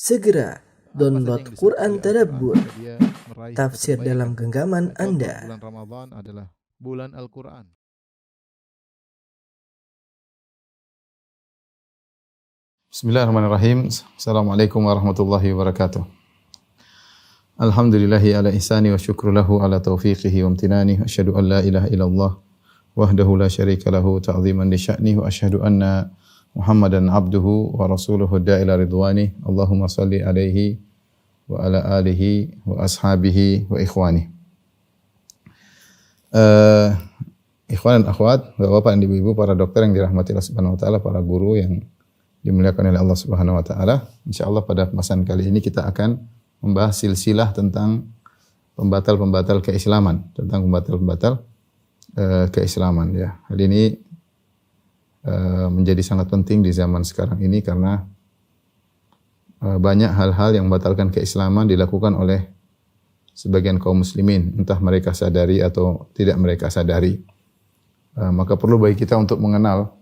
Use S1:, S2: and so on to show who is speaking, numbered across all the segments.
S1: Segera download
S2: yang
S1: Quran
S2: disebut oleh
S1: Tadabbur,
S2: Al-Quran, dia meraih
S1: tafsir
S2: kebaikan.
S1: dalam genggaman
S2: Contoh,
S1: Anda.
S2: bulan Ramadan adalah bulan Al-Quran.
S3: Bismillahirrahmanirrahim. Assalamualaikum warahmatullahi wabarakatuh. Alhamdulillahi ala ihsani wa syukru lahu ala taufiqihi wa amtinani. Asyhadu an la ilaha illallah wahdahu la syarika lahu ta'ziman li sya'nihi wa asyhadu anna Muhammadan abduhu wa rasuluhu da'ila ridwani. Allahumma salli alaihi wa ala alihi wa ashabihi wa ikhwani. Ikhwan dan akhwat, Bapak dan Ibu-ibu, para dokter yang dirahmati Allah Subhanahu wa taala, para guru yang dimuliakan oleh Allah Subhanahu wa taala. Insyaallah pada pembahasan kali ini kita akan membahas silsilah tentang pembatal-pembatal keislaman, tentang pembatal-pembatal keislaman ya. Hal ini menjadi sangat penting di zaman sekarang ini karena banyak hal-hal yang membatalkan keislaman dilakukan oleh sebagian kaum muslimin, entah mereka sadari atau tidak mereka sadari. Maka perlu bagi kita untuk mengenal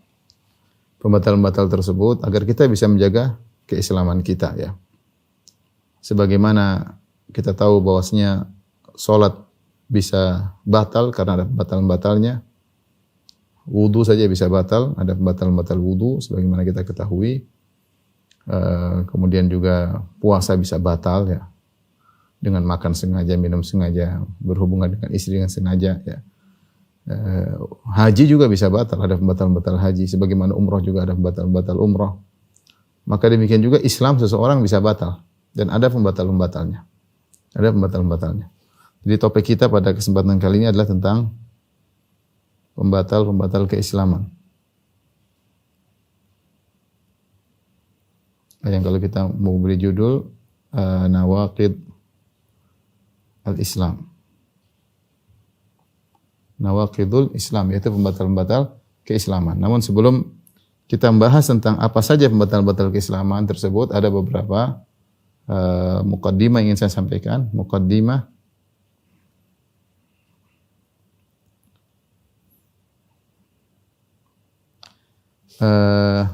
S3: pembatal-pembatal tersebut agar kita bisa menjaga keislaman kita ya. Sebagaimana kita tahu bahwasanya salat bisa batal karena ada pembatal-pembatalnya. Wudu saja bisa batal, ada pembatal-pembatal wudu sebagaimana kita ketahui. Kemudian juga puasa bisa batal ya. Dengan makan sengaja, minum sengaja, berhubungan dengan istri dengan sengaja ya. Haji juga bisa batal, ada pembatal-pembatal haji. Sebagaimana umrah juga ada pembatal-pembatal umrah. Maka demikian juga Islam seseorang bisa batal. Dan ada pembatal-pembatalnya. Ada pembatal-pembatalnya. Jadi topik kita pada kesempatan kali ini adalah tentang pembatal-pembatal keislaman. Yang kalau kita mau beri judul Nawaqid al-Islam. Nawaqidul Islam, yaitu pembatal-pembatal keislaman. Namun sebelum kita membahas tentang apa saja pembatal-pembatal keislaman tersebut, ada beberapa muqaddimah yang ingin saya sampaikan. Muqaddimah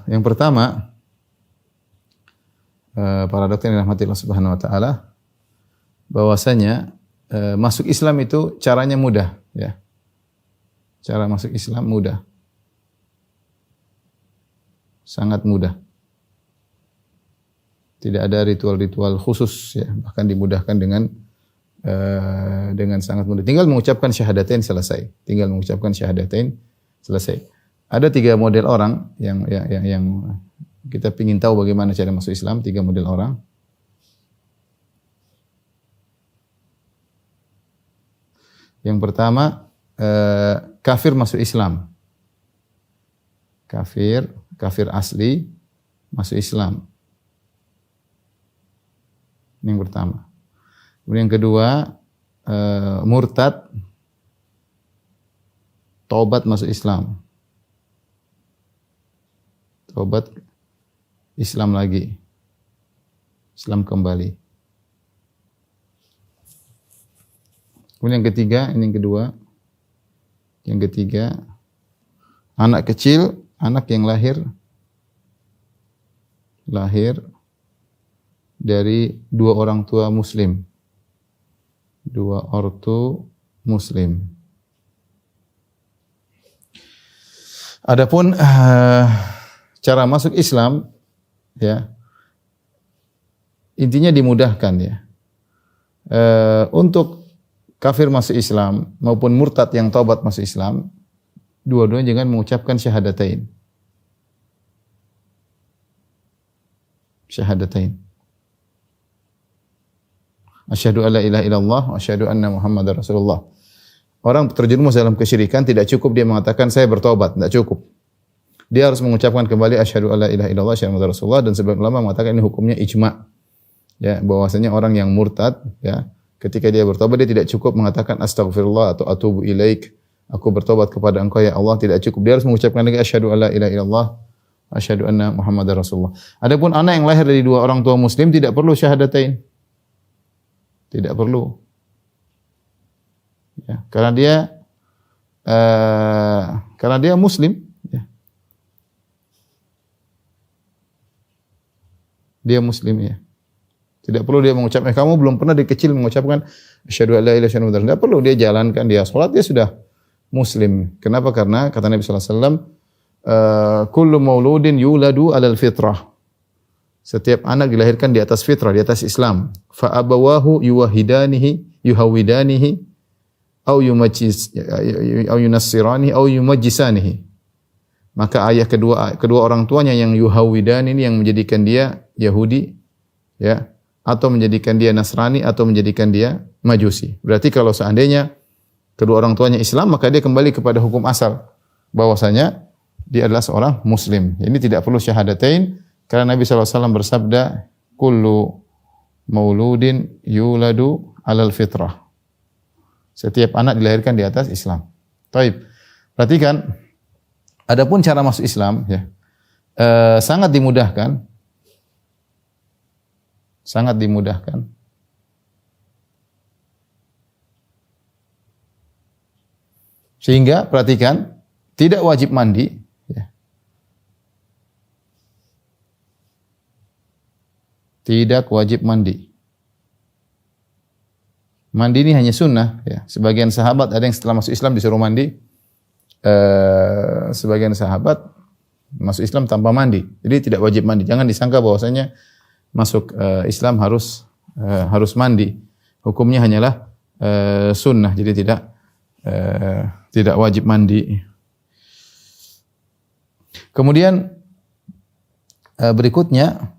S3: yang pertama, para dokter yang dirahmati Allah Subhanahu wa taala, bahwasanya masuk Islam itu caranya mudah ya. Cara masuk Islam mudah. Sangat mudah. Tidak ada ritual-ritual khusus ya, bahkan dimudahkan dengan sangat mudah. Tinggal mengucapkan syahadatain selesai. Tinggal mengucapkan syahadatain selesai. Ada 3 model orang yang kita ingin tahu bagaimana cara masuk Islam. 3 model orang. Yang pertama, kafir masuk Islam. Kafir asli masuk Islam. Ini yang pertama. Kemudian yang kedua, murtad taubat masuk Islam. Taubat Islam lagi. Islam kembali. Kemudian yang ketiga, ini yang kedua. Yang ketiga, anak kecil, anak yang lahir dari 2 orang tua muslim. 2 ortu muslim. Adapun cara masuk Islam ya, intinya dimudahkan ya. Untuk kafir masuk Islam maupun murtad yang taubat masuk Islam, dua-duanya jangan mengucapkan syahadatain. Syahadatain. Asyhadu alla ilaha illallah wa asyhadu anna Muhammadar Rasulullah. Orang terjerumus dalam kesyirikan tidak cukup dia mengatakan saya bertobat, tidak cukup. Dia harus mengucapkan kembali asyhadu alla ilaha illallah wa asyhadu anna Muhammadar Rasulullah, dan sebagian ulama mengatakan ini hukumnya ijma'. Ya, bahwasanya orang yang murtad ya, ketika dia bertobat dia tidak cukup mengatakan astaghfirullah atau atubu ilaik, aku bertobat kepada Engkau ya Allah, tidak cukup. Dia harus mengucapkan lagi asyhadu alla ilaha illallah asyhadu anna Muhammadar Rasulullah. Adapun anak yang lahir dari 2 orang tua muslim tidak perlu syahadatain. Tidak perlu. Ya, karena dia muslim ya. Dia muslim ya. Tidak perlu dia mengucapkan, kamu belum pernah dari kecil mengucapkan asyhadu an la ilaha illallah. Tidak perlu, dia jalankan, dia salat, dia sudah muslim. Kenapa? Karena kata Nabi sallallahu alaihi wasallam, kullu mauludin yuladu alal fitrah. Setiap anak dilahirkan di atas fitrah, di atas Islam. Fa abawahu yuwahidanihi, yuhawidanihi, au yunassiranihi, au yumajjisanihi. Maka ayah kedua orang tuanya yang yuhawidani ini yang menjadikan dia Yahudi, ya, atau menjadikan dia Nasrani, atau menjadikan dia Majusi. Berarti kalau seandainya kedua orang tuanya Islam, maka dia kembali kepada hukum asal, bahwasanya dia adalah seorang Muslim. Ini tidak perlu syahadatain, karena Nabi SAW bersabda, kullu mauludin yuladu alal fitrah. Setiap anak dilahirkan di atas Islam. Taib. Perhatikan, adapun cara masuk Islam, ya, sangat dimudahkan. Sangat dimudahkan. Sehingga perhatikan, tidak wajib mandi, ya. Tidak wajib mandi. Mandi ini hanya sunnah, ya. Sebagian sahabat ada yang setelah masuk Islam disuruh mandi. Sebagian sahabat masuk Islam tanpa mandi. Jadi tidak wajib mandi. Jangan disangka bahwasanya masuk Islam harus mandi. Hukumnya hanyalah sunnah. Jadi tidak wajib mandi. Kemudian berikutnya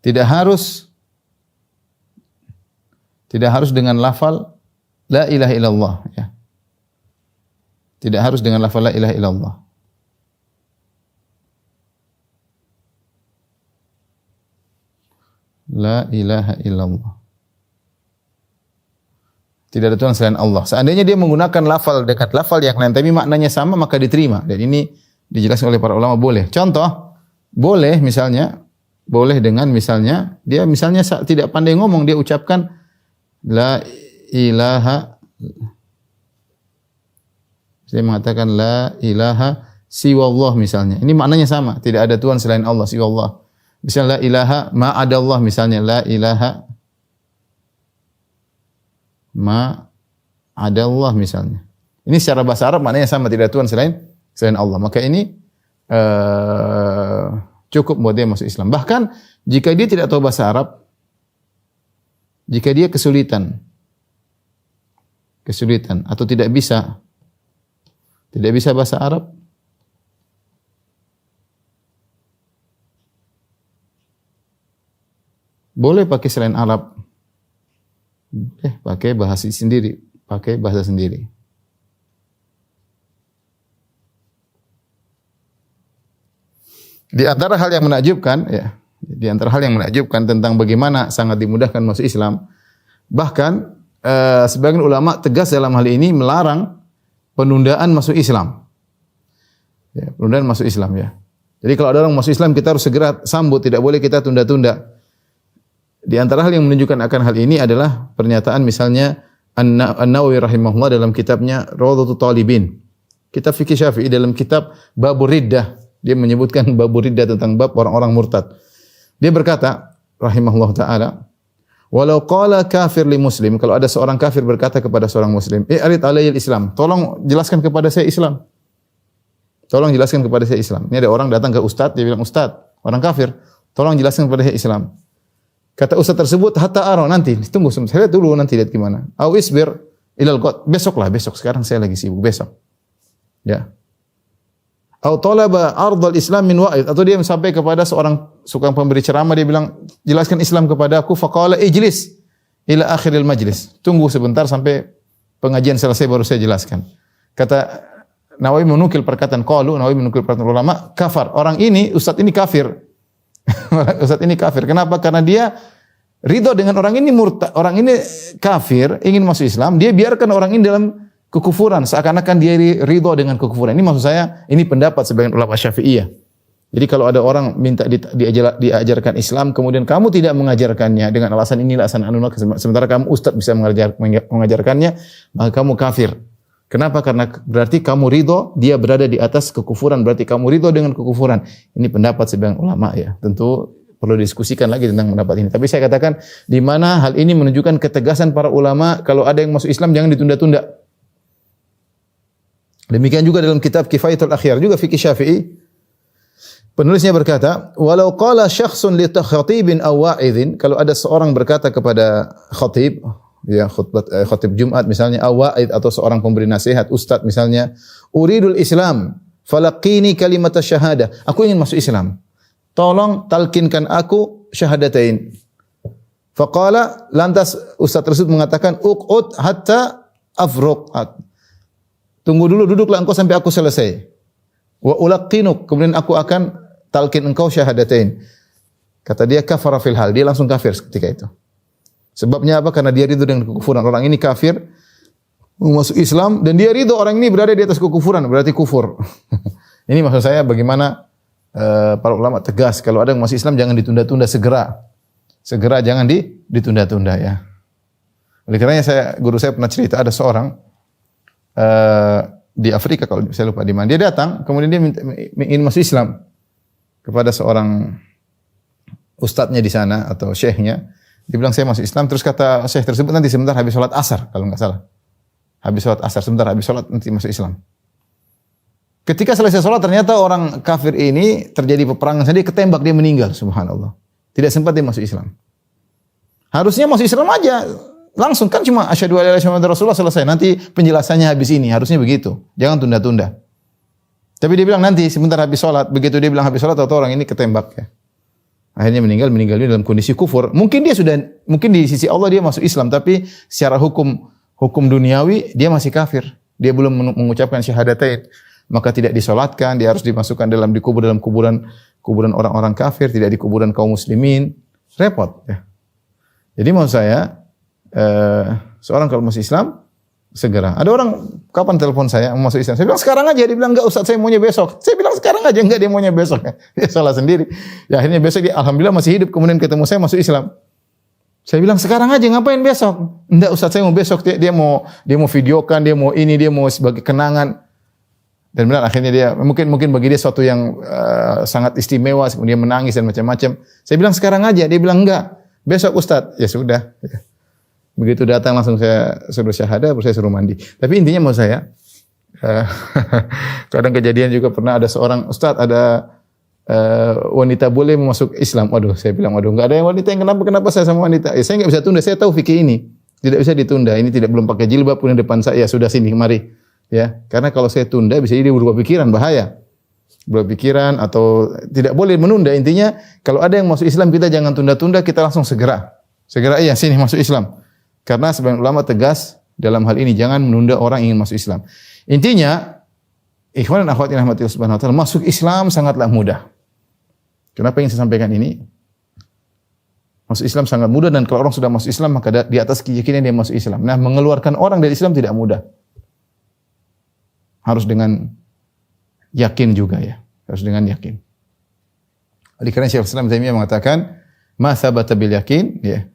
S3: tidak harus dengan lafal la ilaha illallah, ya. Tidak harus dengan lafal la ilaha illallah. La ilaha illallah. Tidak ada Tuhan selain Allah. Seandainya dia menggunakan lafal dekat lafal yang lain tapi maknanya sama, maka diterima. Dan ini dijelaskan oleh para ulama boleh. Contoh, boleh misalnya, boleh dengan misalnya dia misalnya tidak pandai ngomong, dia ucapkan la ilaha, saya mengatakan la ilaha siwallah misalnya. Ini maknanya sama, tidak ada Tuhan selain Allah, siwallah. Misalnya la ilaha ma'adallah misalnya, la ilaha ma'adallah misalnya. Ini secara bahasa Arab maknanya sama, tidak ada Tuhan selain Allah. Maka ini cukup buat dia masuk Islam. Bahkan jika dia tidak tahu bahasa Arab, jika dia kesulitan atau tidak bisa bahasa Arab, boleh pakai selain Arab. Pakai bahasa sendiri. Di antara hal yang menakjubkan, ya, tentang bagaimana sangat dimudahkan masuk Islam, bahkan sebagian ulama tegas dalam hal ini melarang penundaan masuk Islam. Ya, penundaan masuk Islam, ya. Jadi kalau ada orang masuk Islam, kita harus segera sambut, tidak boleh kita tunda-tunda. Di antara hal yang menunjukkan akan hal ini adalah pernyataan misalnya An-Nawawi rahimahullah dalam kitabnya Rawdatul Talibin. Kitab fikih Syafi'i dalam kitab Babur Riddah, dia menyebutkan Babur Riddah tentang bab orang-orang murtad. Dia berkata rahimahullah taala, walau qala kafir li muslim, kalau ada seorang kafir berkata kepada seorang muslim, arid alayil Islam, tolong jelaskan kepada saya Islam. Tolong jelaskan kepada saya Islam. Ini ada orang datang ke ustaz, dia bilang, "Ustaz, orang kafir, tolong jelaskan kepada saya Islam." Kata ustaz tersebut, "Hatta ara, nanti, tunggu saya lihat dulu, nanti lihat gimana." Au isbir ilal qad, besok, sekarang saya lagi sibuk, besok. Ya. Au talaba ardal Islam min wa'id, atau dia sampai kepada seorang tukang pemberi ceramah, dia bilang, "Jelaskan Islam kepada aku." Faqala ijlis ila akhiril majlis. Tunggu sebentar sampai pengajian selesai baru saya jelaskan. Kata Nawawi menukil perkataan ulama, kafar. Orang ini, ustaz ini kafir. Ustaz ini kafir. Kenapa? Karena dia ridho dengan orang ini murtad, orang ini kafir, ingin masuk Islam, dia biarkan orang ini dalam kekufuran, seakan-akan dia ridho dengan kekufuran. Ini maksud saya, ini pendapat sebagian ulama Syafi'iyah. Jadi kalau ada orang minta diajarkan Islam, kemudian kamu tidak mengajarkannya dengan alasan ini, alasan anu, sementara kamu ustaz bisa mengajarkannya, maka kamu kafir. Kenapa? Karena berarti kamu ridho, dia berada di atas kekufuran, berarti kamu ridho dengan kekufuran. Ini pendapat sebagian ulama, ya. Tentu perlu diskusikan lagi tentang pendapat ini. Tapi saya katakan di mana hal ini menunjukkan ketegasan para ulama kalau ada yang masuk Islam jangan ditunda-tunda. Demikian juga dalam kitab Kifayatul Akhyar juga fikih Syafi'i. Penulisnya berkata, "Walau qala syakhsun li khatibin aw wa'idhin," kalau ada seorang berkata kepada khatib, ya khatib Jumat misalnya, aw wa'id atau seorang pemberi nasihat, ustaz misalnya, "Uridul Islam, falaqini kalimat syahadah." Aku ingin masuk Islam. Tolong talkinkan aku syahadatain. Faqala, lantas ustaz tersebut mengatakan, "Uqud hatta afruq." Tunggu dulu, duduklah engkau sampai aku selesai. Wa ulaqinuk, kemudian aku akan talkin engkau syahadatain. Kata dia kafara fil hal, dia langsung kafir ketika itu. Sebabnya apa? Karena dia ridho dengan kekufuran. Orang ini kafir, masuk Islam dan dia ridho orang ini berada di atas kekufuran, berarti kufur. Ini maksud saya bagaimana para ulama tegas kalau ada yang masuk Islam jangan ditunda-tunda, segera. Segera jangan ditunda-tunda ya. Oleh karenanya guru saya pernah cerita ada seorang di Afrika kalau saya lupa di mana. Dia datang, kemudian dia ingin masuk Islam kepada seorang ustadznya di sana atau syekhnya. Dia bilang saya masuk Islam, terus kata syekh tersebut nanti sebentar habis sholat asar kalau nggak salah. Habis sholat asar, sebentar habis sholat nanti masuk Islam. Ketika selesai sholat ternyata orang kafir ini terjadi peperangan, dia ketembak, dia meninggal, subhanallah. Tidak sempat dia masuk Islam. Harusnya masuk Islam aja. Langsung kan cuma asyhadu alla ilaha illallah Rasulullah selesai. Nanti penjelasannya habis ini, harusnya begitu. Jangan tunda-tunda. Tapi dia bilang nanti sebentar habis sholat. Begitu dia bilang habis sholat atau orang ini ketembak ya. Akhirnya meninggal dia dalam kondisi kufur. Mungkin di sisi Allah dia masuk Islam, tapi secara hukum duniawi dia masih kafir. Dia belum mengucapkan syahadatain. Maka tidak disolatkan, dia harus dimasukkan dikubur dalam kuburan orang-orang kafir, tidak di kuburan kaum muslimin. Repot ya. Jadi maksud saya seorang kalau masuk Islam segera. Ada orang kapan telepon saya mau masuk Islam. Saya bilang sekarang aja. Dia bilang enggak Ustaz, saya maunya besok. Saya bilang sekarang aja, enggak, dia maunya besok. Dia salah sendiri. Ya akhirnya besok dia alhamdulillah masih hidup, kemudian ketemu saya masuk Islam. Saya bilang sekarang aja, ngapain besok? Enggak Ustaz, saya mau besok. Dia mau videokan, dia mau ini, dia mau sebagai kenangan. Dan benar akhirnya dia mungkin bagi dia suatu yang sangat istimewa, kemudian menangis dan macam-macam. Saya bilang sekarang aja. Dia bilang enggak. Besok Ustaz. Ya sudah. Begitu datang langsung saya suruh syahadah, baru saya suruh mandi. Tapi intinya mau saya, kadang kejadian juga pernah ada seorang ustaz, ada wanita boleh masuk Islam. Waduh, saya bilang waduh, enggak ada yang wanita yang kenapa saya sama wanita? Ya, saya enggak bisa tunda, saya tahu fikih ini. Tidak bisa ditunda. Ini tidak belum pakai jilbab pun di depan saya. Sudah sini, mari. Ya, karena kalau saya tunda bisa jadi berubah pikiran, bahaya. Berubah pikiran atau tidak boleh menunda. Intinya kalau ada yang masuk Islam kita jangan tunda-tunda, kita langsung segera. Segera iya sini masuk Islam. Karena sebagian ulama tegas dalam hal ini, jangan menunda orang ingin masuk Islam. Intinya, ikhwan dan akhwat yang rahmatillah subhanahu wa ta'ala, masuk Islam sangatlah mudah. Kenapa ingin saya sampaikan ini? Masuk Islam sangat mudah, dan kalau orang sudah masuk Islam, maka di atas keyakinan dia masuk Islam. Nah, mengeluarkan orang dari Islam tidak mudah. Harus dengan yakin juga ya. Harus dengan yakin. Oleh karena Syekh Islam Taimiyah mengatakan, ma tsabata bil yakin, ya.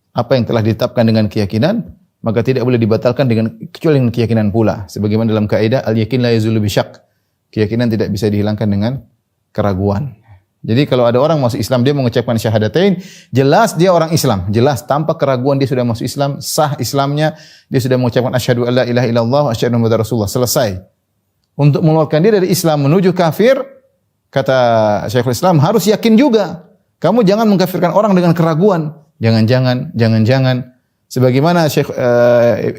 S3: Apa yang telah ditetapkan dengan keyakinan, maka tidak boleh dibatalkan kecuali dengan keyakinan pula. Sebagaimana dalam kaidah al-yakin la yazulu bisyak. Keyakinan tidak bisa dihilangkan dengan keraguan. Jadi kalau ada orang masuk Islam, dia mengucapkan syahadatain, jelas dia orang Islam, jelas tanpa keraguan dia sudah masuk Islam, sah Islamnya, dia sudah mengucapkan asyhadu alla ilaha illallah wa asyhadu anna muhammadar rasulullah, selesai. Untuk mengeluarkan dia dari Islam menuju kafir, kata Syekhul Islam, harus yakin juga. Kamu jangan mengkafirkan orang dengan keraguan. Jangan-jangan. Sebagaimana Syekh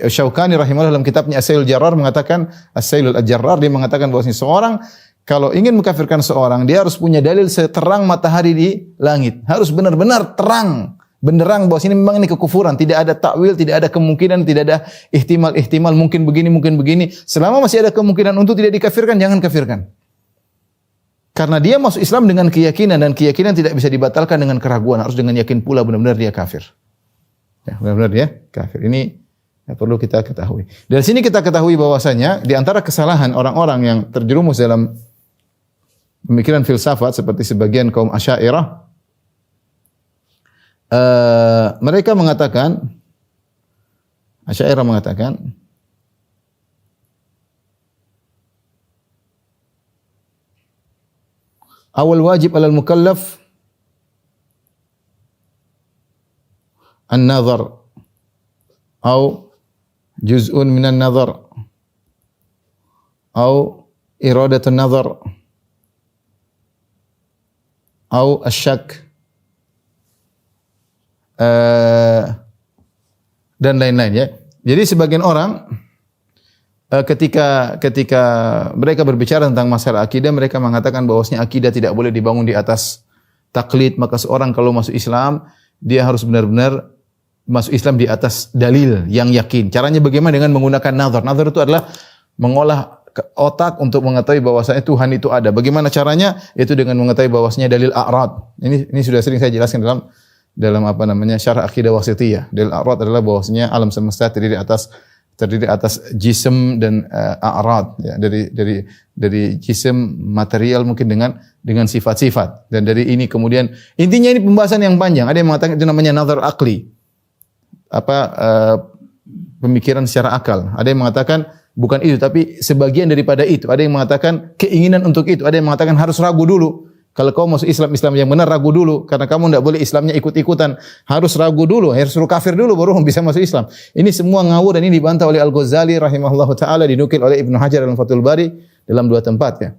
S3: Syaukani rahimahullah dalam kitabnya As-Sailul Jarrar mengatakan, As-Sailul Jarrar, dia mengatakan bahwa seorang kalau ingin mengkafirkan seorang, dia harus punya dalil seterang matahari di langit. Harus benar-benar terang, benderang bahwa ini memang ini kekufuran. Tidak ada takwil, tidak ada kemungkinan, tidak ada ihtimal mungkin begini. Selama masih ada kemungkinan untuk tidak dikafirkan, jangan kafirkan. Karena dia masuk Islam dengan keyakinan, dan keyakinan tidak bisa dibatalkan dengan keraguan. Harus dengan yakin pula benar-benar dia kafir. Ya, benar-benar dia kafir. Ini perlu kita ketahui. Dari sini kita ketahui bahwasanya di antara kesalahan orang-orang yang terjerumus dalam pemikiran filsafat seperti sebagian kaum Asy'ariyah, mereka mengatakan, Asy'ariyah mengatakan, awal wajib alal mukallaf an-nazar atau juz'un minan nazar atau iradatun nazar atau asyak dan lain-lain ya. Jadi sebagian orang ketika mereka berbicara tentang masalah akidah, mereka mengatakan bahwasanya akidah tidak boleh dibangun di atas taklid, maka seorang kalau masuk Islam dia harus benar-benar masuk Islam di atas dalil yang yakin. Caranya bagaimana? Dengan menggunakan nazar. Nazar itu adalah mengolah otak untuk mengetahui bahwasanya Tuhan itu ada. Bagaimana caranya? Yaitu dengan mengetahui bahwasanya dalil a'rad. Ini sudah sering saya jelaskan dalam apa namanya syarah akidah wasithiyah. Dalil a'rad adalah bahwasanya alam semesta terdiri atas jism dan a'rad ya, dari jism material mungkin dengan sifat-sifat, dan dari ini kemudian intinya ini pembahasan yang panjang. Ada yang mengatakan itu namanya nazar akli, pemikiran secara akal. Ada yang mengatakan bukan itu tapi sebagian daripada itu. Ada yang mengatakan keinginan untuk itu. Ada yang mengatakan harus ragu dulu. Kalau kau masuk Islam yang benar, ragu dulu, karena kamu tidak boleh Islamnya ikut-ikutan, harus ragu dulu, harus suruh kafir dulu baru bisa masuk Islam. Ini semua ngawur, dan ini dibantah oleh Al-Ghazali rahimahullahu taala, dinukil oleh Ibnu Hajar dalam Fathul Bari dalam 2 tempat ya.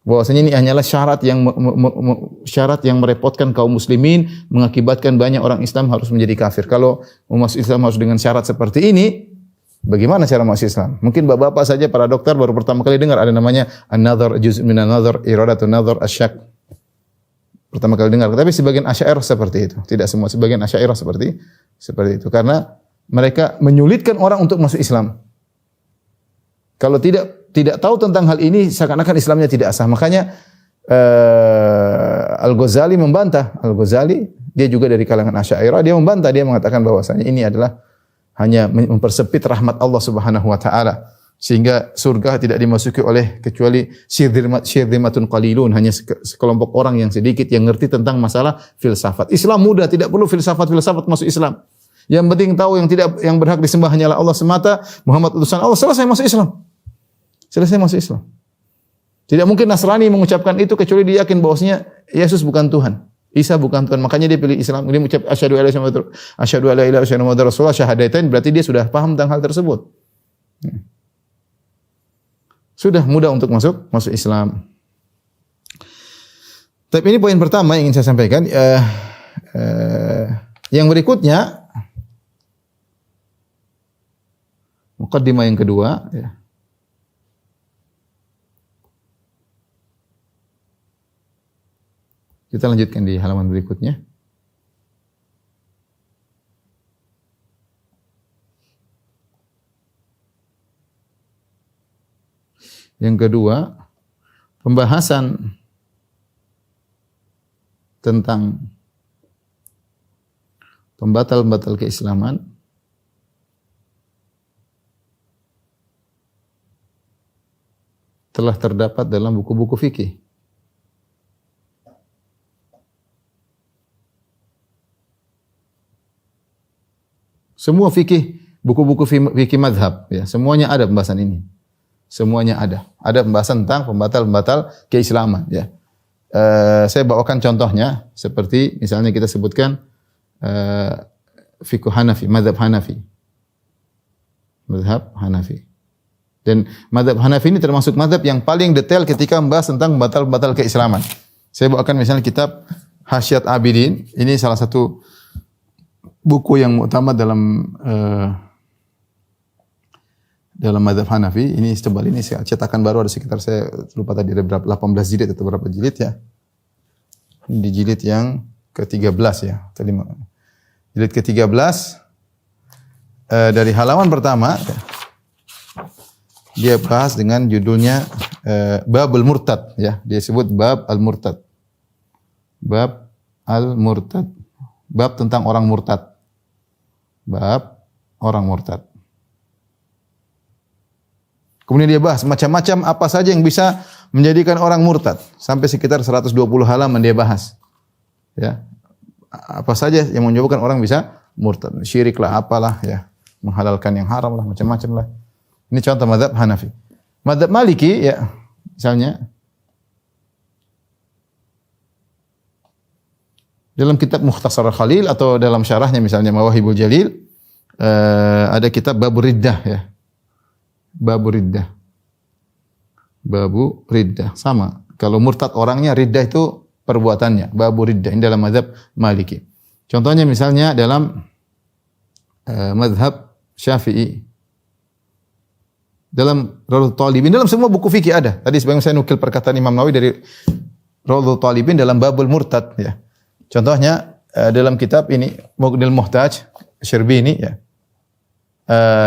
S3: Bahwasanya ini hanyalah syarat yang merepotkan kaum muslimin, mengakibatkan banyak orang Islam harus menjadi kafir. Kalau mau masuk Islam harus dengan syarat seperti ini. Bagaimana cara masuk Islam? Mungkin bapak-bapak saja para dokter baru pertama kali dengar ada namanya an-nazar, juz' min an-nazar, iradatun nazar, asyak. Pertama kali dengar. Tapi sebagian Asy'ariyah seperti itu. Tidak semua, sebagian Asy'ariyah seperti itu. Karena mereka menyulitkan orang untuk masuk Islam. Kalau tidak tahu tentang hal ini, seakan-akan Islamnya tidak sah. Makanya Al-Ghazali membantah. Al-Ghazali dia juga dari kalangan Asy'ariyah, dia membantah, dia mengatakan bahwasanya ini adalah hanya mempersempit rahmat Allah Subhanahu wa taala, sehingga surga tidak dimasuki oleh kecuali syirzimatun qalilun, hanya sekelompok orang yang sedikit yang ngerti tentang masalah filsafat. Islam mudah, tidak perlu filsafat masuk Islam. Yang penting tahu yang berhak disembah hanyalah Allah semata, Muhammad utusan Allah, selesai masuk Islam. Selesai masuk Islam. Tidak mungkin Nasrani mengucapkan itu kecuali dia yakin bahwasanya Yesus bukan Tuhan. Isa bukan Tuhan, makanya dia pilih Islam. Dia mengucap asyhadu alla ilaha illallah rasulullah, syahadatain, berarti dia sudah paham tentang hal tersebut. Sudah mudah untuk masuk Islam. Tapi ini poin pertama yang ingin saya sampaikan. Yang berikutnya, muqaddimah yang kedua ya. Kita lanjutkan di halaman berikutnya. Yang kedua, pembahasan tentang pembatal-pembatal keislaman telah terdapat dalam buku-buku fikih. Semua fikih, buku-buku fikih madhab, ya, semuanya ada pembahasan ini. Semuanya ada. Ada pembahasan tentang pembatal-pembatal keislaman. Ya. Saya bawakan contohnya, seperti misalnya kita sebutkan fikih Hanafi, madhab Hanafi. Madhab Hanafi. Dan madhab Hanafi ini termasuk madhab yang paling detail ketika membahas tentang pembatal-pembatal keislaman. Saya bawakan misalnya kitab Hasyiat Abidin. Ini salah satu buku yang utama dalam madhab Hanafi. Ini tebal, ini cetakan baru, ada sekitar, saya lupa tadi ada berapa, 18 jilid atau berapa jilid ya. Di jilid yang ke-13 ya. Tadi jilid ke-13 dari halaman pertama dia bahas dengan judulnya Bab al-Murtad ya. Dia sebut Bab al-Murtad. Bab al-Murtad. Bab tentang orang murtad. Bab orang murtad. Kemudian dia bahas macam-macam apa saja yang bisa menjadikan orang murtad. Sampai sekitar 120 halaman dia bahas. Ya. Apa saja yang menyebabkan orang bisa murtad. Syirik lah, apalah ya. Menghalalkan yang haram lah, macam-macam lah. Ini contoh mazhab Hanafi. Mazhab Maliki ya, misalnya Dalam kitab Mukhtasar Khalil atau dalam syarahnya misalnya Mawahibul Jalil ada kitab Babur Riddah ya. Babur Riddah. Babu Riddah sama. Kalau murtad orangnya, riddah itu perbuatannya. Babu Riddah ini dalam mazhab Maliki. Contohnya misalnya dalam mazhab Syafi'i. Dalam Raudhatul Talibin, dalam semua buku fikih ada. Tadi sebagaimana saya nukil perkataan Imam Nawawi dari Raudhatul Talibin dalam babul murtad ya. Contohnya dalam kitab ini Mughnil Muhtaj Syarbini ya.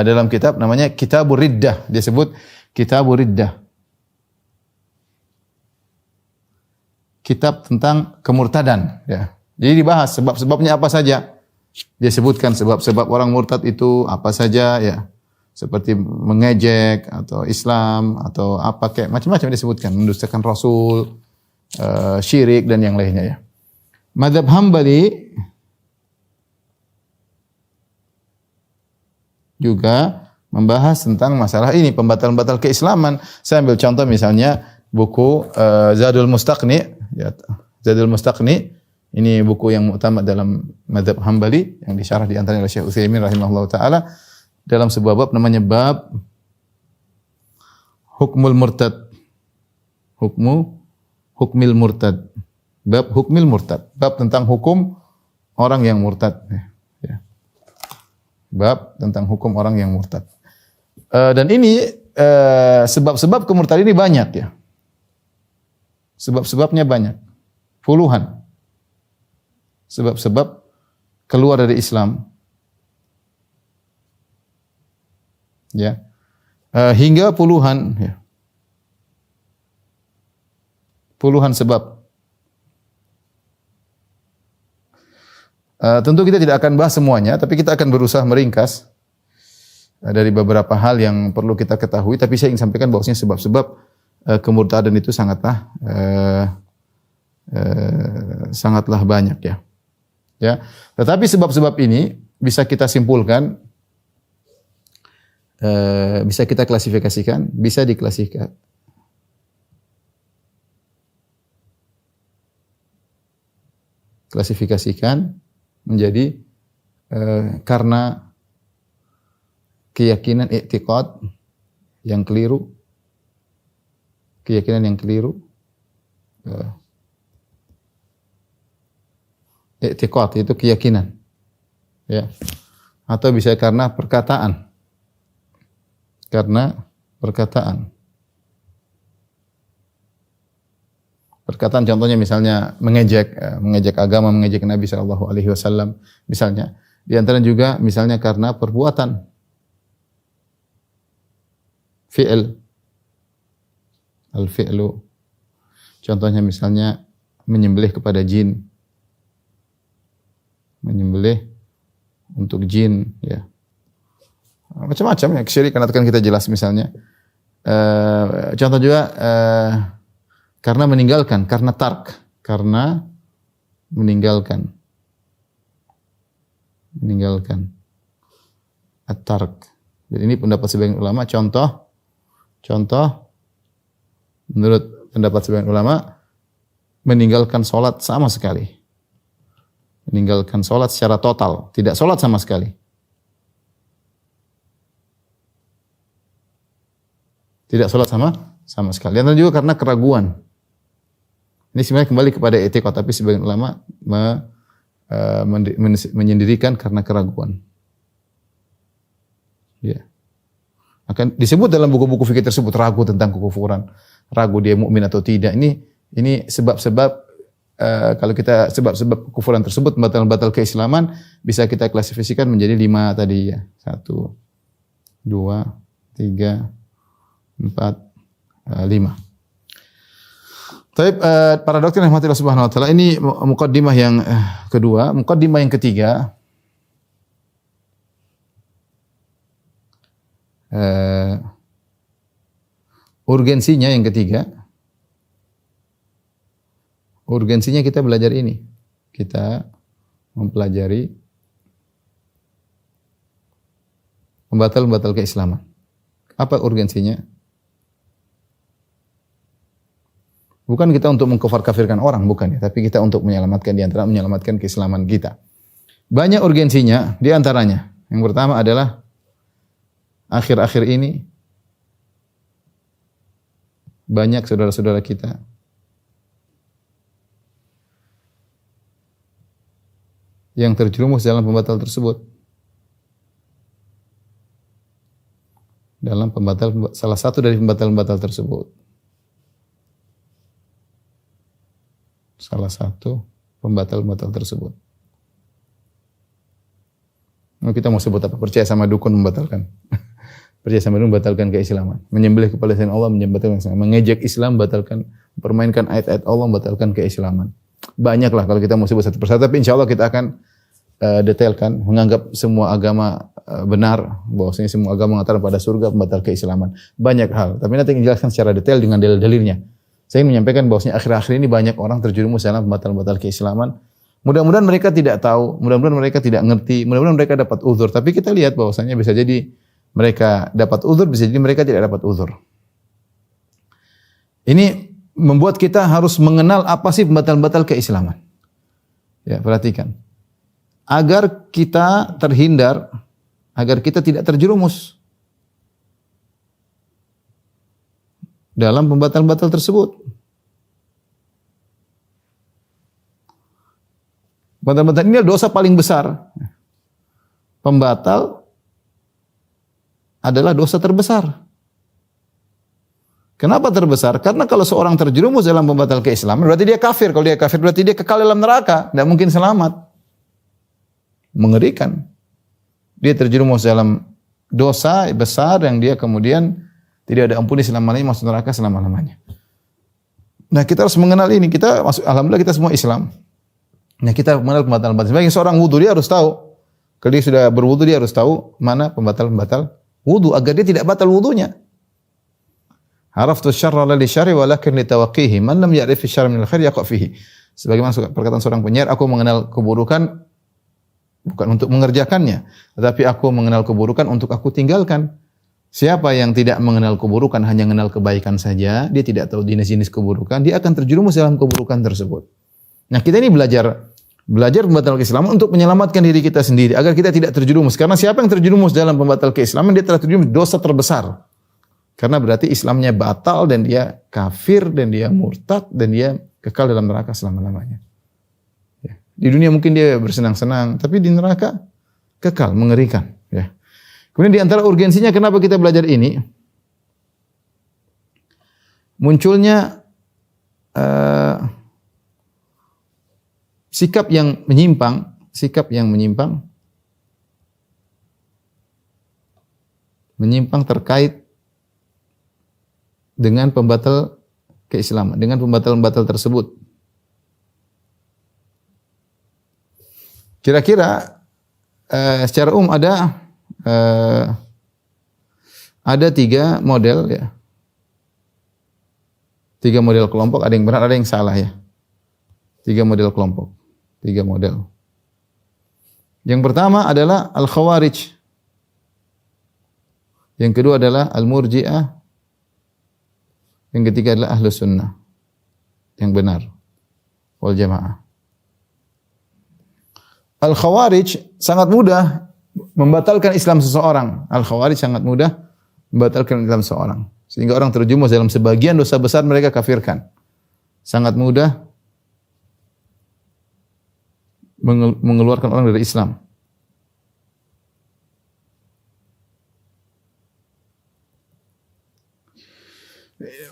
S3: Dalam kitab namanya Kitabur Riddah, dia sebut Kitabur Riddah. Kitab tentang kemurtadan ya. Jadi dibahas sebab-sebabnya apa saja. Dia sebutkan sebab-sebab orang murtad itu apa saja ya. Seperti mengejek atau Islam atau apa kayak macam-macam disebutkan, mendustakan Rasul, syirik dan yang lainnya ya. Mazhab Hambali juga membahas tentang masalah ini, pembatal-pembatal keislaman. Saya ambil contoh misalnya buku Zadul Mustaqni, ya, Zadul Mustaqni. Ini buku yang muktamad dalam mazhab Hambali yang disyarah di antaranya oleh Syekh Utsaimin rahimahullahu taala dalam sebuah bab namanya bab Hukmul Murtad. Hukmil Murtad. Bab Hukmil Murtad. Bab tentang hukum orang yang murtad. Ya. Bab tentang hukum orang yang murtad. Dan ini sebab-sebab kemurtadan ini banyak ya. Sebab-sebabnya banyak. Puluhan. Sebab-sebab keluar dari Islam. Ya. Hingga puluhan ya. Puluhan sebab. Tentu kita tidak akan bahas semuanya, tapi kita akan berusaha meringkas dari beberapa hal yang perlu kita ketahui. Tapi saya ingin sampaikan bahwasanya sebab-sebab kemurtadan itu sangatlah banyak ya. Ya. Tetapi sebab-sebab ini bisa kita simpulkan, bisa kita klasifikasikan, bisa diklasifikasikan. Klasifikasikan menjadi karena keyakinan i'tiqad yang keliru, i'tiqad itu keyakinan, ya, atau bisa karena perkataan, perkataan contohnya misalnya mengejek agama, mengejek Nabi sallallahu alaihi wasallam misalnya. Di antara juga misalnya karena perbuatan fi'il, al-fi'lu. Contohnya misalnya menyembelih kepada jin. Menyembelih untuk jin ya. Macam-macam ya, kesyirikan akan kita jelas misalnya. Contoh juga karena meninggalkan, karena tark, karena meninggalkan at-tark. Jadi ini pendapat sebagian ulama. Contoh menurut pendapat sebagian ulama meninggalkan salat sama sekali. Meninggalkan salat secara total, tidak salat sama sekali. Tidak salat sama sekali. Dan juga karena keraguan. Ini sebenarnya kembali kepada etika, tapi sebagian ulama menyendirikan karena keraguan. Ya. Akan disebut dalam buku-buku fikih tersebut ragu tentang kekufuran, ragu dia mukmin atau tidak. Ini sebab-sebab kalau kita sebab-sebab kekufuran tersebut batal keislaman bisa kita klasifikasikan menjadi 5 tadi ya. 1 2 3 4 5. Taib para dokter yang rahmatillah subhanahu wa ta'ala, ini muqaddimah yang kedua. Muqaddimah yang ketiga, urgensinya yang ketiga. Urgensinya kita belajar ini. Kita mempelajari pembatal keislaman. Apa urgensinya? Bukan kita untuk mengkafir-kafirkan orang, bukan ya, tapi kita untuk menyelamatkan di antara menyelamatkan keislaman kita. Banyak urgensinya, di antaranya. Yang pertama adalah akhir-akhir ini banyak saudara-saudara kita yang terjerumus dalam pembatal tersebut. Dalam salah satu dari pembatal-pembatal tersebut. Salah satu pembatal-pembatal tersebut. Kita mau sebut apa? Percaya sama dukun membatalkan. Percaya sama dukun membatalkan keislaman. Menyembelih kepada selain Allah membatalkan keislaman. Mengejek Islam membatalkan, mempermainkan ayat-ayat Allah membatalkan keislaman. Banyaklah kalau kita mau sebut satu persatu, tapi insya Allah kita akan detailkan, menganggap semua agama benar, bahwasanya semua agama mengatakan pada surga, membatal keislaman. Banyak hal, tapi nanti dijelaskan secara detail dengan dalil-dalilnya. Saya ingin menyampaikan bahwasanya akhir-akhir ini banyak orang terjerumus dalam pembatal-pembatal keislaman. Mudah-mudahan mereka tidak tahu, mudah-mudahan mereka tidak ngerti, mudah-mudahan mereka dapat uzur. Tapi kita lihat bahwasanya bisa jadi mereka dapat uzur, bisa jadi mereka tidak dapat uzur. Ini membuat kita harus mengenal apa sih pembatal-pembatal keislaman. Ya, perhatikan. Agar kita terhindar, agar kita tidak terjerumus dalam pembatal-pembatal tersebut. Pembatal-pembatal ini adalah dosa paling besar. Pembatal adalah dosa terbesar. Kenapa terbesar? Karena kalau seorang terjerumus dalam pembatal keislaman, berarti dia kafir. Kalau dia kafir, berarti dia kekal dalam neraka. Tidak mungkin selamat. Mengerikan. Dia terjerumus dalam dosa besar yang dia kemudian tidak ada ampuni selama-lamanya, masuk neraka selama-lamanya. Nah, kita harus mengenal ini. Kita masuk, alhamdulillah kita semua Islam. Nah, kita mengenal pembatal-pembatal. Sebagai seorang wudu, dia harus tahu. Kalau dia sudah berwudu, dia harus tahu mana pembatal-pembatal wudu agar dia tidak batal wudunya. Araftu syarra la li syarri walakin li tawaqqihi. Man lam ya'rif syarra min al-khair yaqa fihi. Sebagaimana perkataan seorang penyair, aku mengenal keburukan bukan untuk mengerjakannya, tetapi aku mengenal keburukan untuk aku tinggalkan. Siapa yang tidak mengenal keburukan, hanya mengenal kebaikan saja, dia tidak tahu jenis-jenis keburukan, dia akan terjerumus dalam keburukan tersebut. Nah, kita ini belajar pembatal keislaman untuk menyelamatkan diri kita sendiri agar kita tidak terjerumus. Karena siapa yang terjerumus dalam pembatal keislaman, dia telah terjerumus dosa terbesar. Karena berarti Islamnya batal dan dia kafir dan dia murtad dan dia kekal dalam neraka selama-lamanya. Ya. Di dunia mungkin dia bersenang-senang, tapi di neraka kekal, mengerikan. Ya. Kemudian di antara urgensinya kenapa kita belajar ini, munculnya sikap yang menyimpang terkait dengan pembatal keislaman, dengan pembatal-pembatal tersebut. Kira-kira secara umum ada 3 model ya. 3 model kelompok, ada yang benar, ada yang salah ya. 3 model kelompok. 3 model. Yang pertama adalah Al-Khawarij. Yang kedua adalah Al-Murji'ah. Yang ketiga adalah Ahlus Sunnah. Yang benar. Wal Jamaah. Al-Khawarij sangat mudah membatalkan Islam seseorang. Al-Khawarij sangat mudah membatalkan Islam seseorang. Sehingga orang terjerumus dalam sebagian dosa besar mereka kafirkan. Sangat mudah mengeluarkan orang dari Islam.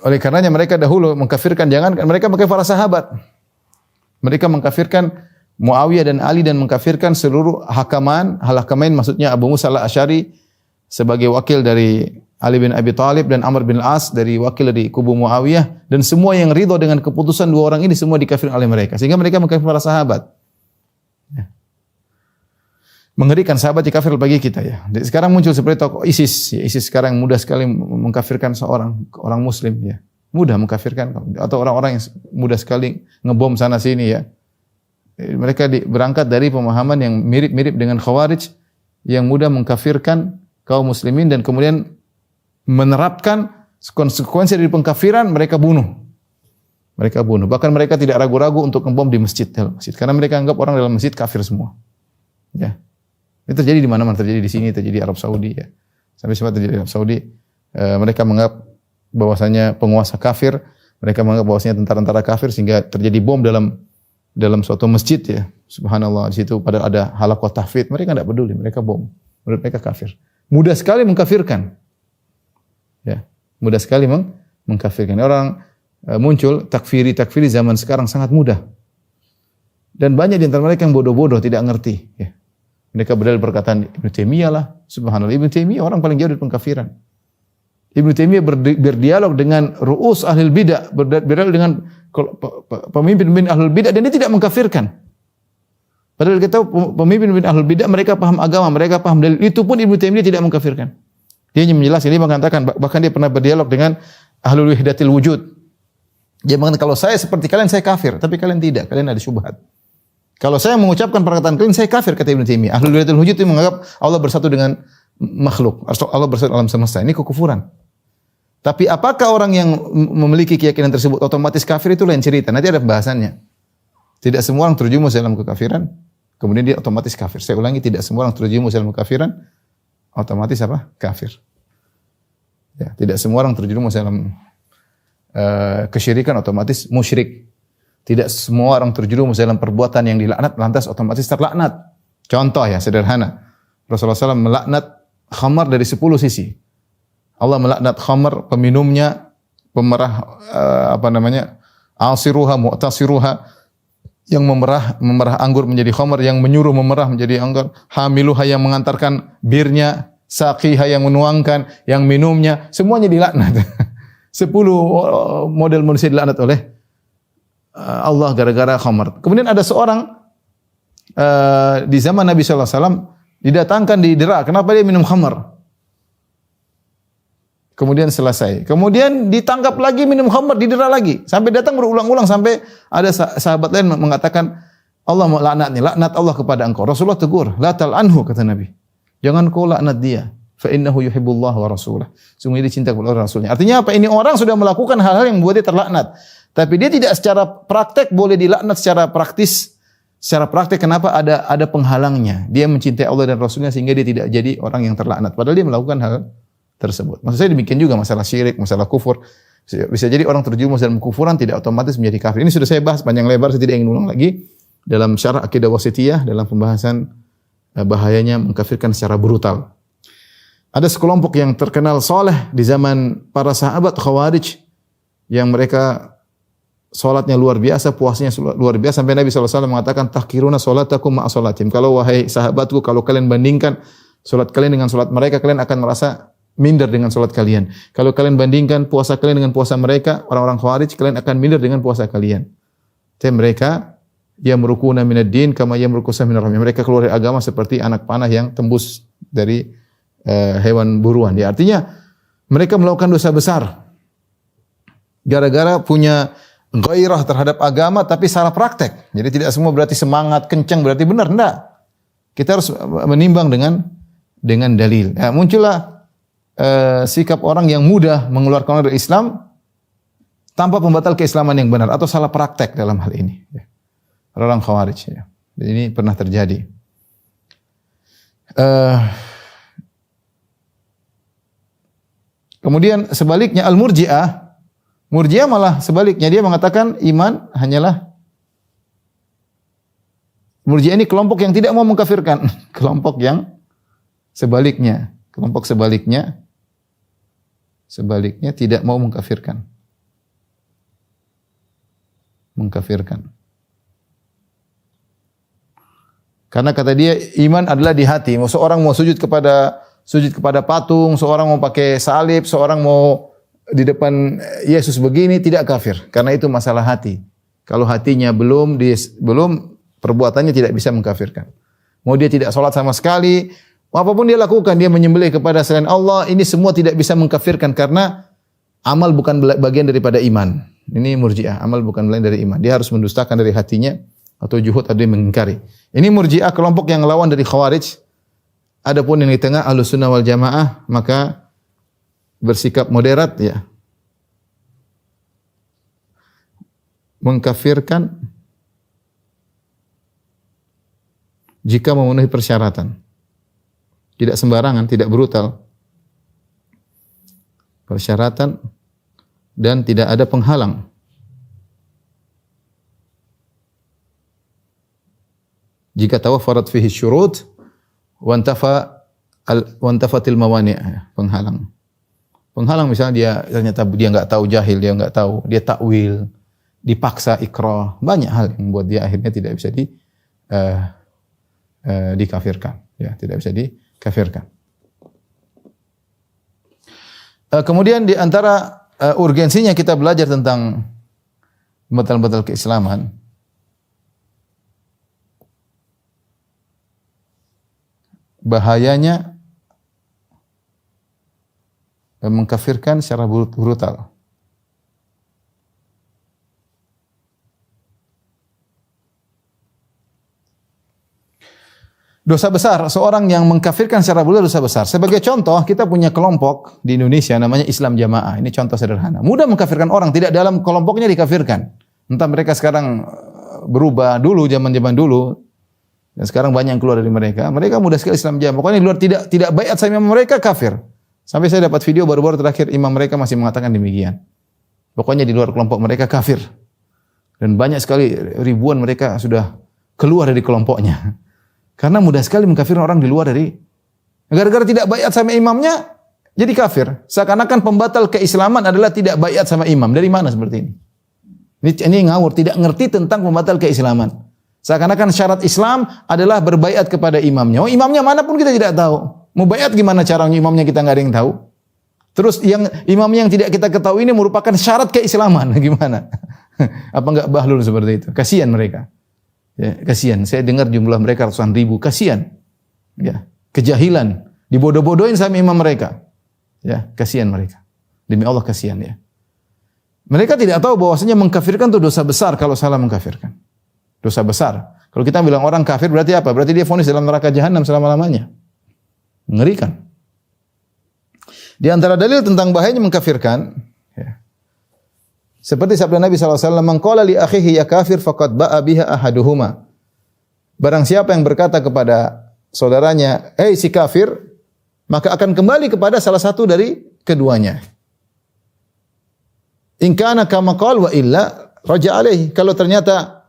S3: Oleh karenanya mereka dahulu mengkafirkan, mereka mengkafirkan para sahabat. Mereka mengkafirkan Muawiyah dan Ali dan mengkafirkan seluruh Hakamain maksudnya Abu Musa al-Asy'ari sebagai wakil dari Ali bin Abi Thalib dan Amr bin Al-As dari wakil dari kubu Muawiyah, dan semua yang ridho dengan keputusan 2 orang ini semua dikafirkan oleh mereka. Sehingga mereka mengkafirkan para sahabat. Ya. Mengerikan, sahabat dikafir bagi kita ya. Sekarang muncul seperti tokoh ISIS. Ya, ISIS sekarang mudah sekali mengkafirkan orang muslim ya. Mudah mengkafirkan, atau orang-orang yang mudah sekali ngebom sana sini ya. Mereka berangkat dari pemahaman yang mirip-mirip dengan Khawarij yang mudah mengkafirkan kaum muslimin dan kemudian menerapkan konsekuensi dari pengkafiran, mereka bunuh. Mereka bunuh. Bahkan mereka tidak ragu-ragu untuk ngebom di masjid, dalam masjid. Karena mereka anggap orang dalam masjid kafir semua. Ya. Ini terjadi di mana-mana, terjadi di sini, terjadi di Arab Saudi ya. Sampai sempat terjadi di Arab Saudi. Mereka menganggap bahwasanya penguasa kafir, mereka menganggap bahwasanya tentara-tentara kafir sehingga terjadi bom dalam suatu masjid ya. Subhanallah, di situ padahal ada halaqah tahfidz, mereka tidak peduli, mereka bom. Menurut mereka kafir. Mudah sekali mengkafirkan. Ya, mudah sekali mengkafirkan. Orang muncul takfiri zaman sekarang sangat mudah. Dan banyak di antara mereka yang bodoh-bodoh, tidak ngerti. Ya. Mereka berdalil perkataan Ibnu Taimiyah lah. Subhanallah, Ibnu Taimiyah orang paling jauh dari pengkafiran. Ibnu Taimiyah berdialog dengan ru'us ahlul bidah, berdialog dengan pemimpin ahlul bidah, dan dia tidak mengkafirkan. Padahal kita pemimpin ahlul bidah, mereka paham agama, mereka paham dalil. Itu pun Ibnu Taimiyah tidak mengkafirkan. Dia hanya menjelaskan, dia mengatakan, bahkan dia pernah berdialog dengan ahlul wahdatil wujud. Dia mengatakan, kalau saya seperti kalian, saya kafir. Tapi kalian tidak, kalian ada syubhat. Kalau saya mengucapkan perkataan kalian, saya kafir, kata Ibnu Taimiyah. Ahlul wahdatil wujud itu menganggap Allah bersatu dengan makhluk. Allah bersatu alam semesta. Ini kekufuran. Tapi apakah orang yang memiliki keyakinan tersebut otomatis kafir, itu lain cerita. Nanti ada pembahasannya. Tidak semua orang terjumus dalam kekafiran, kemudian dia otomatis kafir. Saya ulangi, tidak semua orang terjumus dalam kekafiran, otomatis apa? Kafir. Ya, tidak semua orang terjerumus dalam kesyirikan otomatis musyrik. Tidak semua orang terjerumus dalam perbuatan yang dilaknat lantas otomatis terlaknat. Contoh ya sederhana. Rasulullah SAW melaknat khamar dari 10 sisi. Allah melaknat khamar, peminumnya, pemerah asiruha, mu'tasiruha, yang memerah anggur menjadi khamar, yang menyuruh memerah menjadi anggur, hamiluha yang mengantarkan birnya, saqiha yang menuangkan, yang minumnya, semuanya dilaknat. 10 model manusia dilaknat oleh Allah gara-gara khamar. Kemudian ada seorang di zaman Nabi sallallahu alaihi wasallam didatangkan didera, kenapa dia minum khamar? Kemudian selesai. Kemudian ditangkap lagi minum khamar, didera lagi. Sampai datang berulang-ulang sampai ada sahabat lain mengatakan Allah melaknatnya, laknat Allah kepada engkau. Rasulullah tegur, la tal'anhu kata Nabi. Jangan kau laknat dia. Fa innahu yuhibbullah wa rasulah. Sungguh dia cinta kepada Rasulnya. Artinya apa? Ini orang sudah melakukan hal-hal yang membuat dia terlaknat. Tapi dia tidak secara praktek boleh dilaknat secara praktis. Secara praktek kenapa? Ada penghalangnya. Dia mencintai Allah dan Rasulnya sehingga dia tidak jadi orang yang terlaknat. Padahal dia melakukan hal tersebut. Maksud saya demikian juga masalah syirik, masalah kufur. Bisa jadi orang terjerumus dalam kufuran tidak otomatis menjadi kafir. Ini sudah saya bahas panjang lebar, saya tidak ingin ulang lagi. Dalam syarah akidah wasithiyah, dalam pembahasan bahayanya mengkafirkan secara brutal. Ada sekelompok yang terkenal soleh di zaman para sahabat Khawarij yang mereka solatnya luar biasa, puasanya luar biasa sampai Nabi SAW mengatakan tahkiruna solatakum ma'a solatim. Kalau wahai sahabatku, kalau kalian bandingkan solat kalian dengan solat mereka, kalian akan merasa minder dengan solat kalian. Kalau kalian bandingkan puasa kalian dengan puasa mereka, orang-orang Khawarij, kalian akan minder dengan puasa kalian. Tapi mereka yamrukuna minad din kama yamrukusa minar ramyah. Mereka keluar dari agama seperti anak panah yang tembus dari hewan buruan. Ya, artinya mereka melakukan dosa besar gara-gara punya gairah terhadap agama tapi salah praktek. Jadi tidak semua berarti semangat kencang berarti benar, enggak. Kita harus menimbang dengan dalil. Ya, muncullah sikap orang yang mudah mengeluarkan orang dari Islam tanpa pembatal keislaman yang benar atau salah praktek dalam hal ini. Ya. Orang Khawarij. Ya. Ini pernah terjadi. Kemudian sebaliknya Al-Murji'ah, Murji'ah malah sebaliknya, dia mengatakan iman hanyalah, Murji'ah ini kelompok yang tidak mau mengkafirkan, kelompok yang sebaliknya tidak mau mengkafirkan. Karena kata dia iman adalah di hati. Seorang mau sujud kepada patung, seorang mau pakai salib, seorang mau di depan Yesus begini, tidak kafir. Karena itu masalah hati. Kalau hatinya belum perbuatannya tidak bisa mengkafirkan. Mau dia tidak sholat sama sekali, apapun dia lakukan, dia menyembelih kepada selain Allah, ini semua tidak bisa mengkafirkan karena amal bukan bagian daripada iman. Ini Murji'ah, amal bukan bagian dari iman. Dia harus mendustakan dari hatinya atau juhud atau dia mengingkari. Ini Murji'ah, kelompok yang lawan dari Khawarij. Adapun yang di tengah Ahlussunnah wal Jamaah maka bersikap moderat ya. mengkafirkan jika memenuhi persyaratan. Tidak sembarangan, tidak brutal. Persyaratan dan tidak ada penghalang. Jika tawaffarat fihi syurut wa antafatil mawani', penghalang. Penghalang misalnya dia ternyata dia enggak tahu, jahil, dia enggak tahu, dia takwil, dipaksa ikrah, banyak hal yang membuat dia akhirnya tidak bisa dikafirkan, ya, tidak bisa dikafirkan. Kemudian di antara urgensinya kita belajar tentang batal-batal keislaman, bahayanya mengkafirkan secara brutal. Dosa besar, seorang yang mengkafirkan secara brutal dosa besar. Sebagai contoh, kita punya kelompok di Indonesia namanya Islam Jamaah. Ini contoh sederhana. Mudah mengkafirkan orang, tidak dalam kelompoknya dikafirkan. Entah mereka sekarang berubah, dulu zaman-zaman dulu, dan sekarang banyak yang keluar dari mereka. Mereka mudah sekali Islam Jamaah. Pokoknya di luar tidak baiat sama imam mereka, kafir. Sampai saya dapat video baru-baru terakhir, imam mereka masih mengatakan demikian. Pokoknya di luar kelompok mereka kafir. Dan banyak sekali, ribuan mereka sudah keluar dari kelompoknya. Karena mudah sekali mengkafirkan orang di luar dari, gara-gara tidak baiat sama imamnya, jadi kafir. Seakan-akan pembatal keislaman adalah tidak baiat sama imam. Dari mana seperti ini? Ini ngawur, tidak ngerti tentang pembatal keislaman. Seakan-akan syarat Islam adalah berbaiat kepada imamnya. Oh, imamnya mana pun kita tidak tahu. Mau baiat gimana caranya, imamnya kita nggak ada yang tahu. Terus yang imamnya yang tidak kita ketahui ini merupakan syarat keislaman. Gimana? Apa enggak bahlul seperti itu? Kasihan mereka. Ya, kasihan. Saya dengar jumlah mereka ratusan ribu. Kasihan. Ya, kejahilan. Dibodoh-bodohin sama imam mereka. Ya, kasihan mereka. Demi Allah kasihan ya. Mereka tidak tahu bahwasanya mengkafirkan itu dosa besar kalau salah mengkafirkan. Dosa besar. Kalau kita bilang orang kafir berarti apa? Berarti dia vonis dalam neraka jahanam selama-lamanya. Mengerikan. Di antara dalil tentang bahayanya mengkafirkan, ya, seperti sabda Nabi SAW, "Man qala li akhihi ya kafir faqad ba'a biha ahaduhuma." Barang siapa yang berkata kepada saudaranya, "Hei si kafir," maka akan kembali kepada salah satu dari keduanya. In kana kama qala wa illa raja alaihi. Kalau ternyata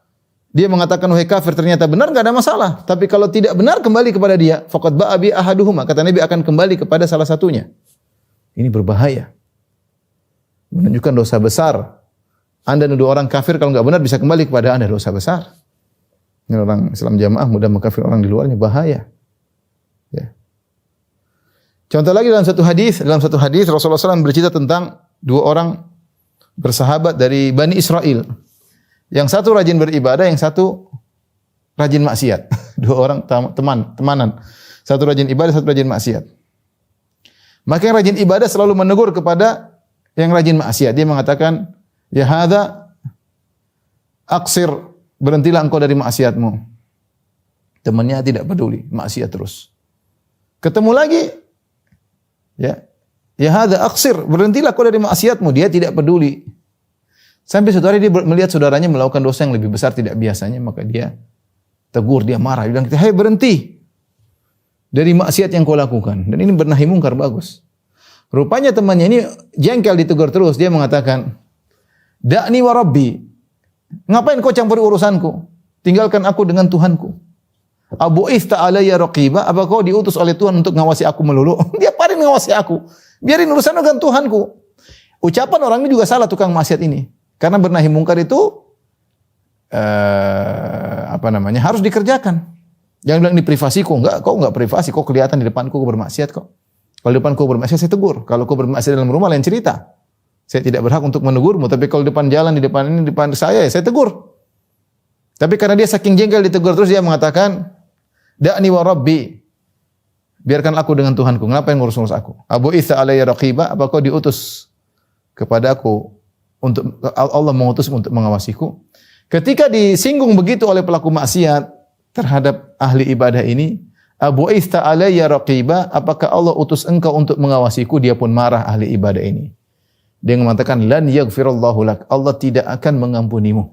S3: dia mengatakan wahai kafir, ternyata benar, enggak ada masalah. Tapi kalau tidak benar, kembali kepada dia. Faqad ba'a bi ahaduhuma. Kata Nabi akan kembali kepada salah satunya. Ini berbahaya. Menunjukkan dosa besar. Anda nuduh orang kafir kalau enggak benar bisa kembali kepada Anda, dosa besar. Ini orang Islam Jamaah mudah mengkafir orang di luarnya, bahaya. Ya. Contoh lagi dalam satu hadis Rasulullah SAW bercerita tentang dua orang bersahabat dari Bani Israel. Yang satu rajin beribadah, yang satu rajin maksiat. Dua orang temanan. Satu rajin ibadah, satu rajin maksiat. Maka yang rajin ibadah selalu menegur kepada yang rajin maksiat. Dia mengatakan, "Ya hadza aqsir, berhentilah engkau dari maksiatmu." Temannya tidak peduli, maksiat terus. Ketemu lagi, ya hadza aqsir, berhentilah engkau dari maksiatmu. Dia tidak peduli. Sampai suatu hari dia melihat saudaranya melakukan dosa yang lebih besar tidak biasanya, maka dia tegur, dia marah, dia bilang, "Hei, berhenti dari maksiat yang kau lakukan." Dan ini bernahi mungkar, bagus. Rupanya temannya ini jengkel ditegur terus, dia mengatakan, "Da'ni wa rabbi, ngapain kau campuri urusanku? Tinggalkan aku dengan Tuhanku. Abu ifta alayya raqiba, apa kau diutus oleh Tuhan untuk ngawasi aku melulu?" Dia paling ngawasi aku. Biarin urusan dengan Tuhanku. Ucapan orang ini juga salah, tukang maksiat ini. Karena bernahi mungkar itu harus dikerjakan. Jangan bilang ini privasiku, kau enggak privasi, kau kelihatan di depanku kau bermaksiat kok. Kalau di depanku bermaksiat saya tegur. Kalau kau bermaksiat dalam rumah lain cerita. Saya tidak berhak untuk menegurmu, tapi kalau di depan jalan, di depan saya tegur. Tapi karena dia saking jengkel ditegur terus, dia mengatakan, "Da'ni wa rabbi." Biarkan aku dengan Tuhanku. Kenapa yang ngurus-ngurus aku? Abu Isa alayya raqiba, apa kau diutus kepada aku untuk Allah mengutus untuk mengawasiku? Ketika disinggung begitu oleh pelaku maksiat terhadap ahli ibadah ini, Abu Isa alayya raqiba, apakah Allah utus engkau untuk mengawasiku? Dia pun marah ahli ibadah ini. Dia mengatakan, "Lan yaghfirallahu lak." Allah tidak akan mengampunimu.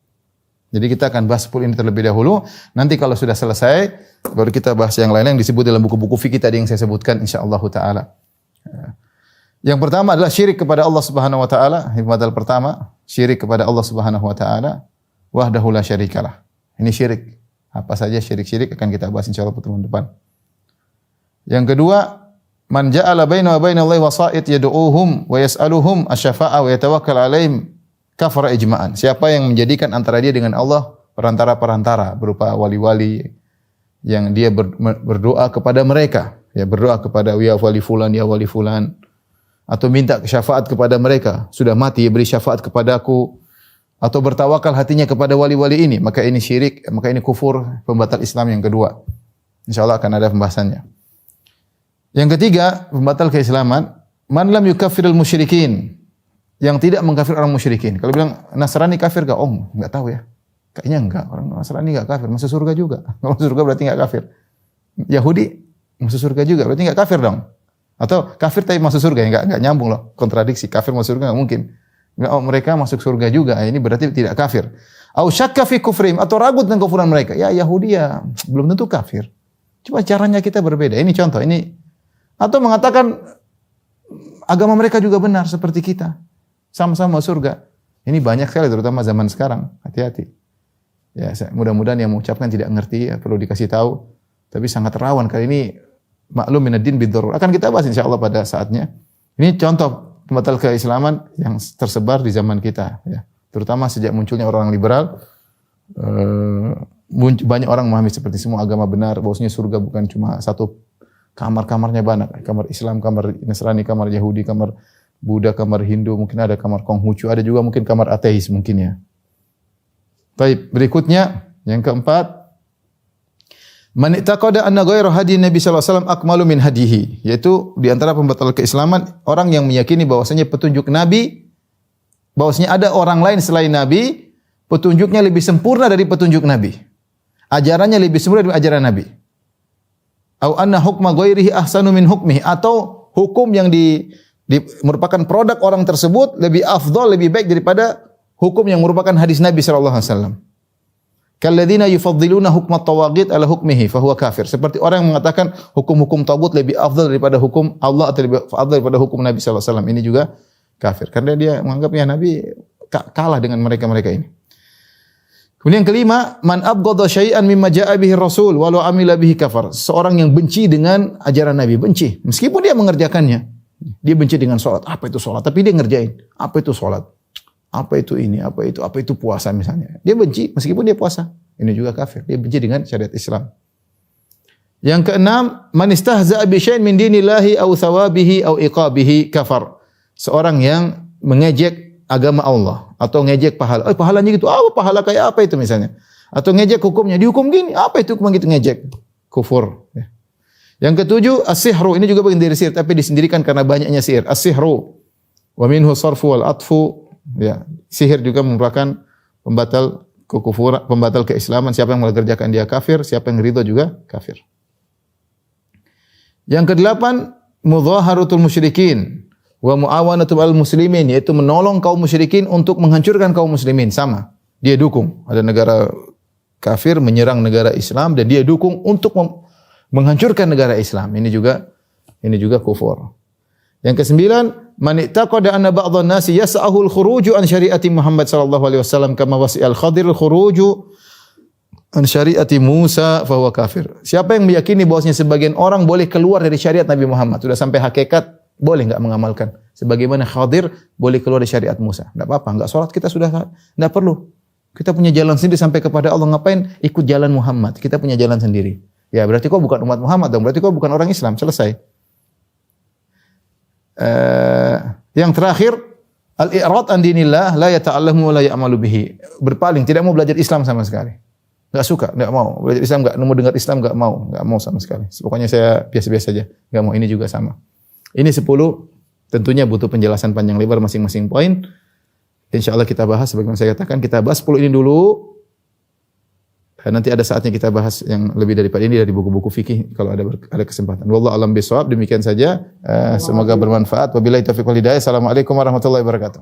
S3: Jadi kita akan bahas 10 ini terlebih dahulu. Nanti kalau sudah selesai, baru kita bahas yang lain yang disebut dalam buku-buku fikih tadi yang saya sebutkan insyaallah taala. Yang pertama adalah syirik kepada Allah Subhanahu wa taala. Pembatal pertama, syirik kepada Allah Subhanahu wa taala. Wahdahu la syarikalah. Ini syirik. Apa saja syirik-syirik akan kita bahas insyaallah pertemuan depan. Yang kedua, man ja'ala baina wa baina Allahi wasa'id yad'uuhum wa yas'aluhum asy-syafa'ah wa yatawakkal 'alaihim kafara ijma'an. Siapa yang menjadikan antara dia dengan Allah perantara-perantara berupa wali-wali yang dia berdoa kepada mereka, ya berdoa kepada ya wali fulan, ya wali fulan, atau minta syafaat kepada mereka, sudah mati beri syafaat kepadaku, atau bertawakal hatinya kepada wali-wali ini, maka ini syirik, maka ini kufur, pembatal Islam yang kedua. Insyaallah akan ada pembahasannya. Yang ketiga, pembatal keislaman, man lam yukaffirul musyrikin, yang tidak mengkafir orang musyrikin. Kalau bilang Nasrani kafir enggak? Oh, enggak tahu ya. Kayaknya enggak, orang Nasrani enggak kafir, masuk surga juga. Kalau masuk surga berarti enggak kafir. Yahudi masuk surga juga, berarti enggak kafir dong. Atau kafir tapi masuk surga, enggak nyambung loh, kontradiksi. Kafir masuk surga enggak mungkin. Enggak, oh, mereka masuk surga juga, ini berarti tidak kafir. Au syakka fi kufrihim, atau ragu tentang kufuran mereka. Ya Yahudi ya belum tentu kafir. Cuma caranya kita berbeda. Ini contoh, ini atau mengatakan agama mereka juga benar seperti kita. Sama-sama surga. Ini banyak sekali terutama zaman sekarang. Hati-hati. Ya, mudah-mudahan yang mengucapkan tidak ngerti, ya, perlu dikasih tahu. Tapi sangat rawan kali ini. Maklum minad-din bid-darurah. Akan kita bahas insyaallah pada saatnya. Ini contoh pembatal keislaman yang tersebar di zaman kita, ya. Terutama sejak munculnya orang liberal, banyak orang memahami seperti semua agama benar, bahwasanya surga bukan cuma satu, kamar-kamarnya banyak, kamar Islam, kamar Nasrani, kamar Yahudi, kamar Buddha, kamar Hindu, mungkin ada kamar Konghucu, ada juga mungkin kamar ateis mungkin ya. Baik, berikutnya yang keempat, man i'taqada anna ghayra hadi Nabi sallallahu alaihi wasallam akmalu min hadihi, yaitu di antara pembatal keislaman orang yang meyakini bahwasanya petunjuk Nabi, bahwasanya ada orang lain selain Nabi, petunjuknya lebih sempurna dari petunjuk Nabi. Ajarannya lebih sempurna dari ajaran Nabi. Au anna hukma ghairihi ahsanu min hukmihi, atau hukum yang merupakan produk orang tersebut lebih afdal, lebih baik daripada hukum yang merupakan hadis Nabi sallallahu alaihi wasallam. Kalladzina yufaddiluna hukmat tawaghit ala hukmihi fahuwa kafir. Seperti orang yang mengatakan hukum-hukum tagut lebih afdal daripada hukum Allah atau lebih afdal daripada hukum Nabi sallallahu alaihi wasallam. Ini juga kafir. Karena dia menganggapnya Nabi kalah dengan mereka-mereka ini. Kemudian yang kelima, man abghadha syai'an mimma ja'a bihi Rasul walau amila bihi kafar. Seorang yang benci dengan ajaran Nabi, benci meskipun dia mengerjakannya. Dia benci dengan salat. Apa itu salat? Tapi dia ngerjain. Apa itu salat? Apa itu ini, apa itu puasa misalnya. Dia benci meskipun dia puasa. Ini juga kafir. Dia benci dengan syariat Islam. Yang keenam, man istahza'a bi syai'in min dinillahi aw thawabihi aw iqabihi kafar. Seorang yang mengejek agama Allah atau ngejek pahala. Oh, pahalanya gitu. Oh, pahala kayak apa itu misalnya? Atau ngejek hukumnya. Dihukum gini. Apa itu hukum gitu ngejek? Kufur. Ya. Yang ketujuh, as-sihru. Ini juga bagian dari sihir tapi disendirikan karena banyaknya sihir. As-sihru. Wa minhu sarfu wal atfu. Ya, sihir juga merupakan pembatal kekufuran, pembatal keislaman. Siapa yang mengerjakan dia kafir, siapa yang ridho juga kafir. Yang kedelapan, mudhaharatul musyrikin wa muawanatul muslimin, yaitu menolong kaum musyrikin untuk menghancurkan kaum muslimin. Sama, dia dukung. Ada negara kafir menyerang negara Islam dan dia dukung untuk menghancurkan negara Islam. Ini juga kufur. Yang kesembilan, man i'taqada anna ba'dhan nasi yas'ahul khuruju an syariati Muhammad sallallahu alaihi wasallam kama wasi'al Khadir khuruju an syariati Musa fa huwa kafir. Siapa yang meyakini bahwasanya sebagian orang boleh keluar dari syariat Nabi Muhammad, sudah sampai hakikat, boleh enggak mengamalkan. Sebagaimana Khadir boleh keluar dari syariat Musa. Enggak apa-apa, enggak salat kita sudah enggak perlu. Kita punya jalan sendiri sampai kepada Allah, ngapain ikut jalan Muhammad? Kita punya jalan sendiri. Ya, berarti kau bukan umat Muhammad dong, berarti kau bukan orang Islam, selesai. Yang terakhir, al-i'rad an dinillah la yata'allamu wa la ya'malu bihi. Berpaling, tidak mau belajar Islam sama sekali. Enggak suka, enggak mau. Belajar Islam enggak mau, dengar Islam enggak mau sama sekali. Pokoknya saya biasa-biasa saja, enggak mau. Ini juga sama. Ini 10, tentunya butuh penjelasan panjang lebar masing-masing poin. Insyaallah kita bahas sebagaimana saya katakan, kita bahas 10 ini dulu. Nanti ada saatnya kita bahas yang lebih daripada ini dari buku-buku fikih kalau ada kesempatan. Wallahu a'lam bishawab. Demikian saja. Semoga bermanfaat. Wabillahi taufiq wal hidayah. Assalamualaikum warahmatullahi wabarakatuh.